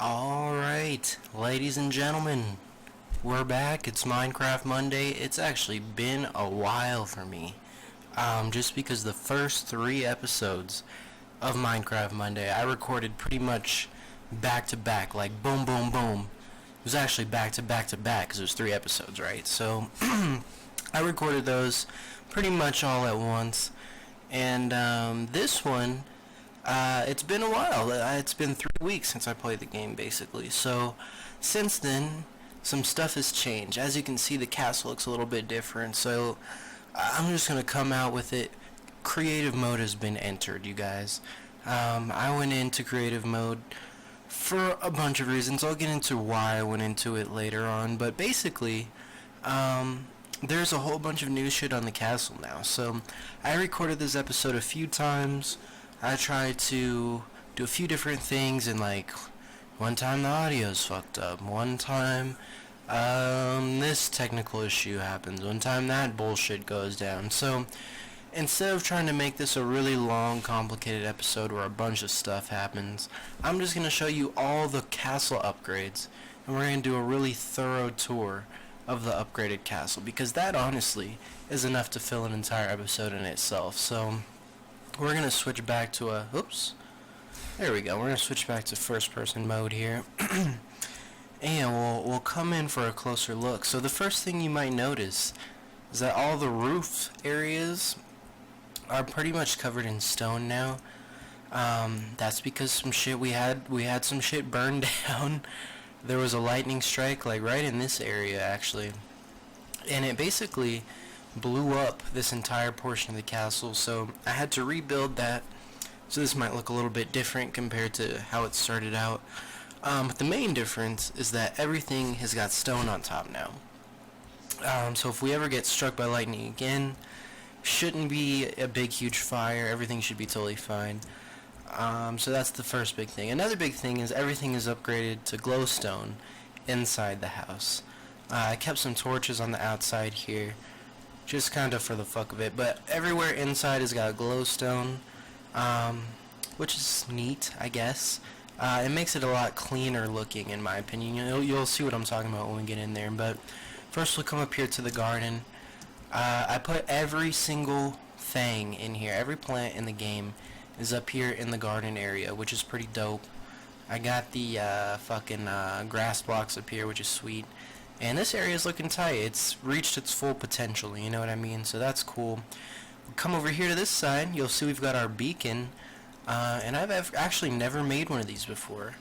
Alright, ladies and gentlemen, we're back. It's Minecraft Monday. It's actually been a while for me. Just because the first 3 episodes of Minecraft Monday I recorded pretty much back to back, like boom, boom, boom. It was actually back to back to back because it was 3 episodes, right? So, I recorded those pretty much all at once. And this one, it's been a while. It's been 3 weeks since I played the game, basically. So, since then, some stuff has changed. As you can see, the castle looks a little bit different. So, I'm just going to come out with it. Creative mode has been entered, you guys. I went into creative mode for a bunch of reasons. I'll get into why I went into it later on. But basically, there's a whole bunch of new shit on the castle now. So, I recorded this episode a few times. I tried to do a few different things, and like, one time the audio's fucked up. One time, this technical issue happens. One time that bullshit goes down. So, instead of trying to make this a really long, complicated episode where a bunch of stuff happens, I'm just going to show you all the castle upgrades, and we're going to do a really thorough tour of the upgraded castle, because that honestly is enough to fill an entire episode in itself. So we're gonna switch back to there we go, we're gonna switch back to first person mode here. And we'll come in for a closer look. So the first thing you might notice is that all the roof areas are pretty much covered in stone now. That's because some shit we had some shit burned down. There was a lightning strike, like right in this area actually, and it basically blew up this entire portion of the castle. So I had to rebuild that. So this might look a little bit different compared to how it started out. But the main difference is that everything has got stone on top now. So if we ever get struck by lightning again, shouldn't be a big huge fire. Everything should be totally fine. So that's the first big thing. Another big thing is everything is upgraded to glowstone inside the house. I kept some torches on the outside here, just kind of for the fuck of it, but everywhere inside has got glowstone, which is neat, I guess. It makes it a lot cleaner looking, in my opinion. You'll see what I'm talking about when we get in there. But first we'll come up here to the garden. I put every single thing in here. Every plant in the game is up here in the garden area, which is pretty dope. I got the fucking grass blocks up here, which is sweet. And this area is looking tight. It's reached its full potential, you know what I mean? So that's cool. We'll come over here to this side. You'll see we've got our beacon. And I've actually never made one of these before.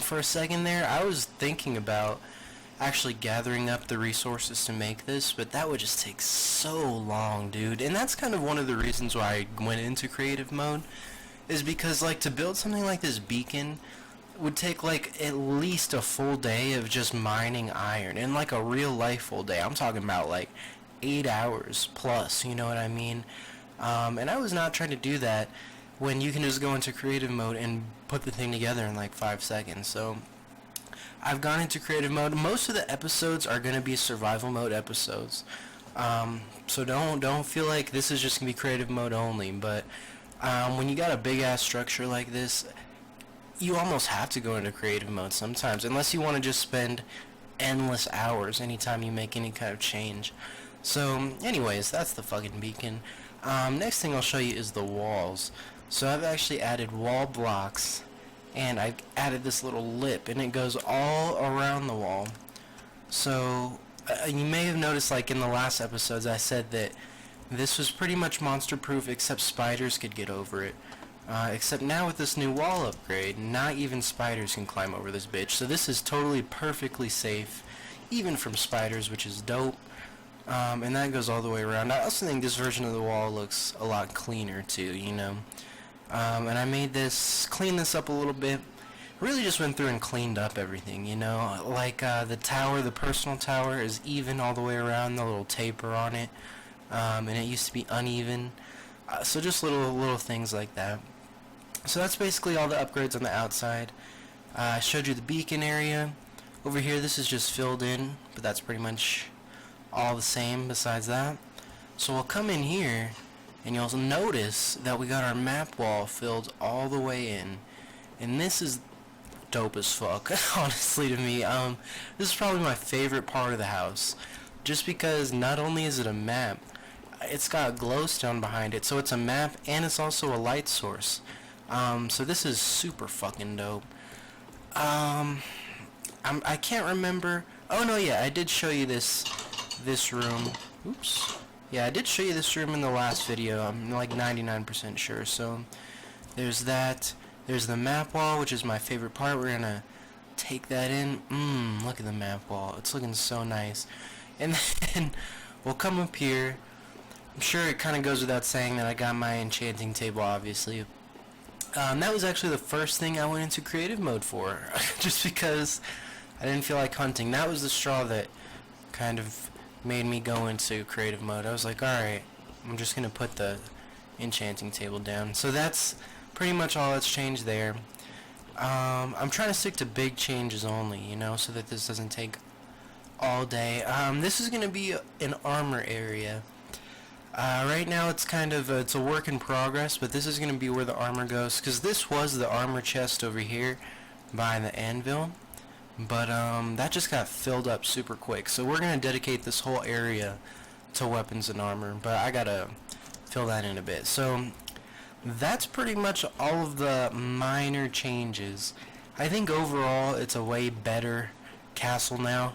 For a second there, I was thinking about actually gathering up the resources to make this, but that would just take so long, dude. And that's kind of one of the reasons why I went into creative mode, is because like to build something like this beacon would take like at least a full day of just mining iron, and like a real life full day. I'm talking about like 8 hours plus, you know what I mean? And I was not trying to do that when you can just go into creative mode and put the thing together in like 5 seconds. So I've gone into creative mode. Most of the episodes are going to be survival mode episodes. So don't feel like this is just going to be creative mode only. But when you got a big ass structure like this, you almost have to go into creative mode sometimes, unless you want to just spend endless hours anytime you make any kind of change. So anyways, that's the fucking beacon. Next thing I'll show you is the walls. So I've actually added wall blocks, and I've added this little lip, and it goes all around the wall. So you may have noticed, like in the last episodes, I said that this was pretty much monster proof, except spiders could get over it. Except now with this new wall upgrade, not even spiders can climb over this bitch. So this is totally perfectly safe, even from spiders, which is dope. And that goes all the way around. I also think this version of the wall looks a lot cleaner too, you know. And I made this, cleaned this up a little bit. Really just went through and cleaned up everything, you know. Like the tower, the personal tower is even all the way around, the little taper on it. And it used to be uneven. So just little things like that. So that's basically all the upgrades on the outside. I showed you the beacon area. Over here, this is just filled in, but that's pretty much all the same besides that. So we'll come in here, and you'll notice that we got our map wall filled all the way in. And this is dope as fuck, honestly, to me. This is probably my favorite part of the house, just because not only is it a map, it's got glowstone behind it, so it's a map and it's also a light source. So this is super fucking dope. I can't remember. Oh no, yeah, I did show you this room. Oops. Yeah, I did show you this room in the last video. I'm like 99% sure. So there's that. There's the map wall, which is my favorite part. We're gonna take that in. Look at the map wall. It's looking so nice. And then we'll come up here. I'm sure it kind of goes without saying that I got my enchanting table, obviously. That was actually the first thing I went into creative mode for, just because I didn't feel like hunting. That was the straw that kind of made me go into creative mode. I was like, alright, I'm just going to put the enchanting table down. So that's pretty much all that's changed there. I'm trying to stick to big changes only, you know, so that this doesn't take all day. This is going to be an armor area. Right now it's kind of it's a work in progress, but this is going to be where the armor goes, because this was the armor chest over here by the anvil, but that just got filled up super quick, so we're going to dedicate this whole area to weapons and armor, but I gotta fill that in a bit. So that's pretty much all of the minor changes. I think overall it's a way better castle now,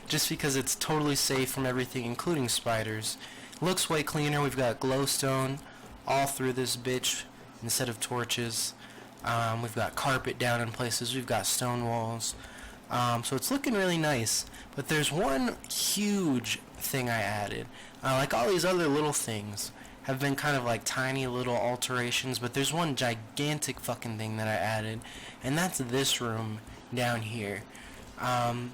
just because it's totally safe from everything, including spiders. Looks way cleaner. We've got glowstone all through this bitch instead of torches. We've got carpet down in places. We've got stone walls. So it's looking really nice. But there's one huge thing I added. Like all these other little things have been kind of like tiny little alterations, but there's one gigantic fucking thing that I added, and that's this room down here. And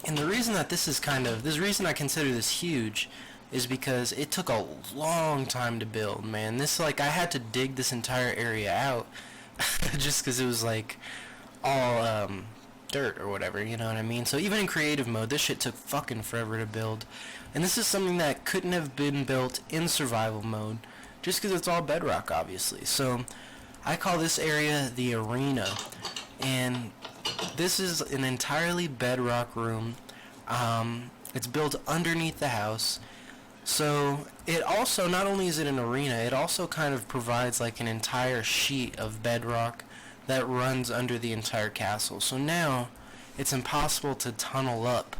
the reason that this reason I consider this huge is because it took a long time to build, man. This, like, I had to dig this entire area out just because it was, like, all, dirt or whatever, you know what I mean? So even in creative mode, this shit took fucking forever to build. And this is something that couldn't have been built in survival mode, just because it's all bedrock, obviously. So I call this area the arena, and this is an entirely bedrock room. It's built underneath the house. So it also, not only is it an arena, it also kind of provides like an entire sheet of bedrock that runs under the entire castle. So now it's impossible to tunnel up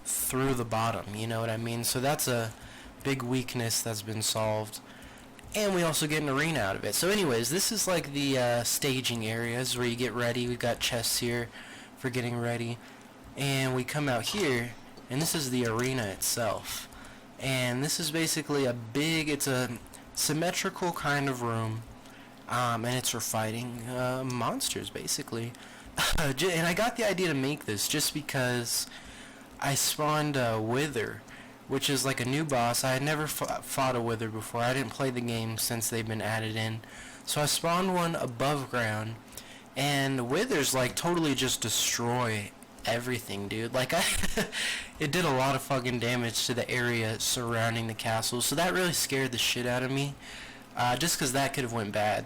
through the bottom, you know what I mean? So that's a big weakness that's been solved. And we also get an arena out of it. So anyways, this is like the staging areas where you get ready. We've got chests here for getting ready. And we come out here, and this is the arena itself. And this is basically it's a symmetrical kind of room, and it's for fighting monsters, basically. And I got the idea to make this just because I spawned a Wither, which is like a new boss. I had never fought a Wither before. I didn't play the game since they've been added in. So I spawned one above ground, and Withers like totally just destroy everything, dude. Like, it did a lot of fucking damage to the area surrounding the castle, so that really scared the shit out of me, just because that could have went bad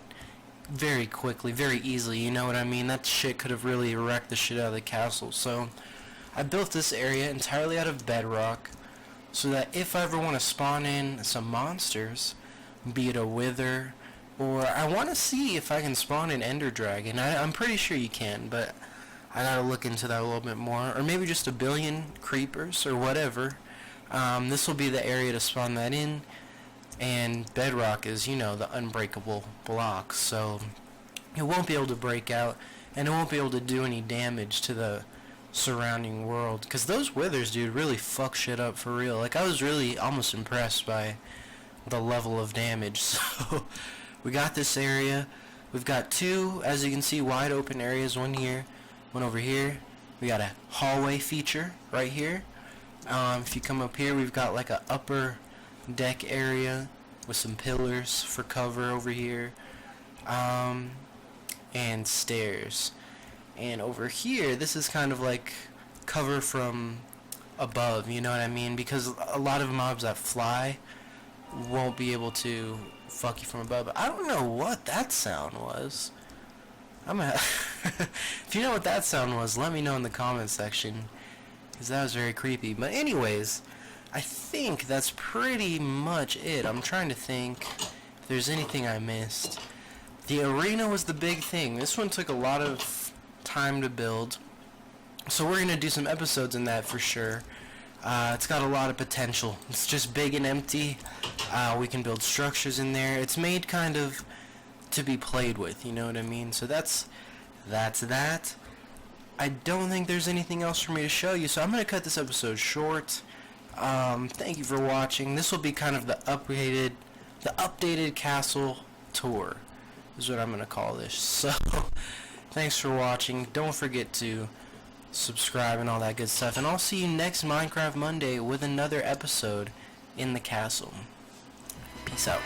very quickly, very easily, you know what I mean? That shit could have really wrecked the shit out of the castle. So I built this area entirely out of bedrock, so that if I ever want to spawn in some monsters, be it a Wither, or I want to see if I can spawn an Ender Dragon. I'm pretty sure you can, but I gotta look into that a little bit more. Or maybe just a billion creepers or whatever. This will be the area to spawn that in. And bedrock is, you know, the unbreakable block. So it won't be able to break out. And it won't be able to do any damage to the surrounding world. Because those Withers, dude, really fuck shit up for real. Like, I was really almost impressed by the level of damage. So we got this area. We've got two, as you can see, wide open areas. One here. One over here. We got a hallway feature right here. If you come up here, we've got like a upper deck area with some pillars for cover over here, and stairs. And over here, this is kind of like cover from above, you know what I mean? Because a lot of mobs that fly won't be able to fuck you from above. I don't know what that sound was. I'm a if you know what that sound was, let me know in the comments section, because that was very creepy. But anyways, I think that's pretty much it. I'm trying to think if there's anything I missed. The arena was the big thing. This one took a lot of time to build, so we're going to do some episodes in that for sure. It's got a lot of potential. It's just big and empty. We can build structures in there. It's made kind of to be played with, you know what I mean? So that's that. I don't think there's anything else for me to show you, so I'm going to cut this episode short. Thank you for watching. This will be kind of the updated castle tour is what I'm going to call this. So, thanks for watching. Don't forget to subscribe and all that good stuff. And I'll see you next Minecraft Monday with another episode in the castle. Peace out.